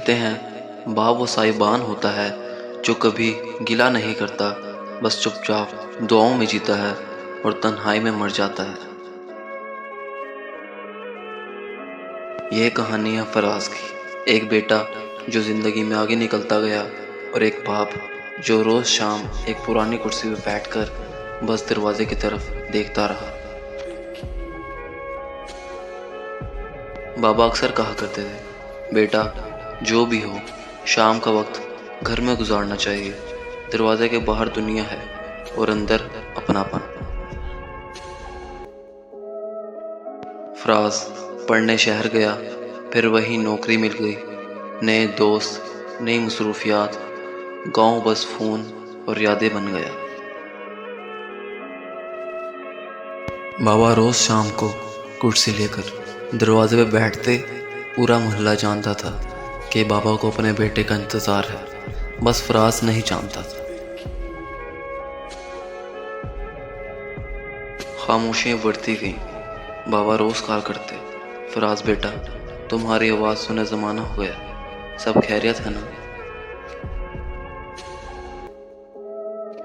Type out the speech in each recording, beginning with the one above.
कहते हैं बाप वो साहिबान होता है जो कभी गिला नहीं करता, बस चुपचाप दुआओं में जीता है और तन्हाई में मर जाता है। यह कहानी है फराज की, एक बेटा जो ज़िंदगी में आगे निकलता गया और एक बाप जो रोज़ शाम एक पुरानी कुर्सी पर बैठकर बस दरवाजे की तरफ देखता रहा। बाबा अक्सर कहा करते थे, बेटा जो भी हो शाम का वक्त घर में गुजारना चाहिए। दरवाजे के बाहर दुनिया है और अंदर अपनापन। फराज पढ़ने शहर गया, फिर वही नौकरी मिल गई, नए दोस्त, नई मसरूफियात, गांव बस फ़ोन और यादें बन गया। बाबा रोज़ शाम को कुर्सी लेकर दरवाजे पे बैठते, पूरा मोहल्ला जानता था कि बाबा को अपने बेटे का इंतज़ार है, बस फराज नहीं जानता था। खामोशियाँ बढ़ती गईं। बाबा रोज़ कहा करते, फराज बेटा तुम्हारी आवाज़ सुने ज़माना हो गया, सब खैरियत है ना।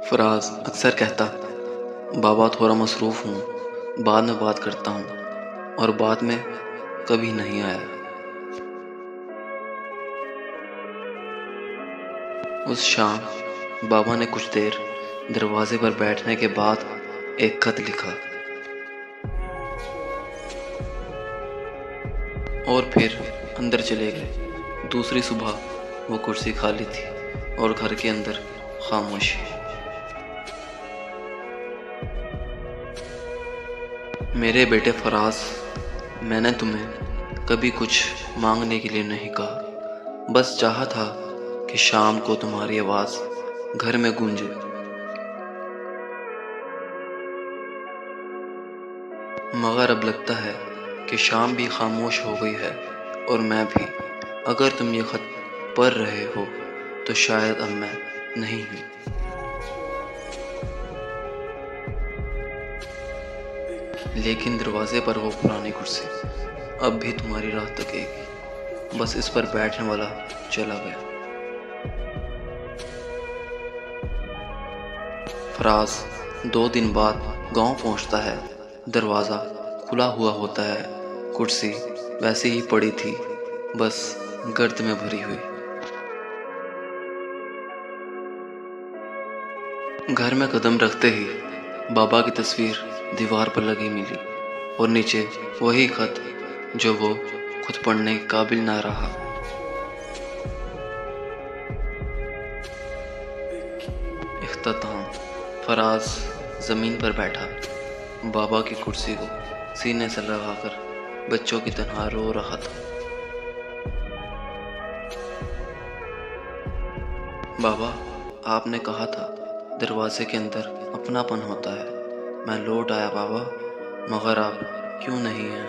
फराज अक्सर कहता, बाबा थोड़ा मसरूफ़ हूँ, बाद में बात करता हूँ, और बाद में कभी नहीं आया। उस शाम बाबा ने कुछ देर दरवाजे पर बैठने के बाद एक खत लिखा और फिर अंदर चले गए। दूसरी सुबह वो कुर्सी खाली थी और घर के अंदर खामोशी। मेरे बेटे फराज, मैंने तुम्हें कभी कुछ मांगने के लिए नहीं कहा, बस चाहा था कि शाम को तुम्हारी आवाज़ घर में गूंजे। मगर अब लगता है कि शाम भी खामोश हो गई है और मैं भी। अगर तुम ये खत पढ़ रहे हो तो शायद अब मैं नहीं हूँ। लेकिन दरवाजे पर वो पुरानी कुर्सी अब भी तुम्हारी राह तकेगी, बस इस पर बैठने वाला चला गया। फराज 2 दिन बाद गांव पहुंचता है। दरवाज़ा खुला हुआ होता है, कुर्सी वैसे ही पड़ी थी, बस गर्द में भरी हुई। घर में कदम रखते ही बाबा की तस्वीर दीवार पर लगी मिली और नीचे वही खत जो वो खुद पढ़ने के काबिल ना रहा। इख्तिताम। फराज ज़मीन पर बैठा बाबा की कुर्सी को सीने से लगाकर बच्चों की तरह रो रहा था। बाबा आपने कहा था दरवाजे के अंदर अपनापन होता है, मैं लौट आया बाबा, मगर आप क्यों नहीं हैं।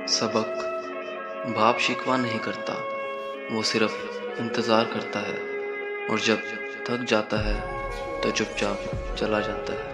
सबक। बाप शिकवा नहीं करता, वो सिर्फ इंतज़ार करता है और जब थक जाता है तो चुपचाप चला जाता है।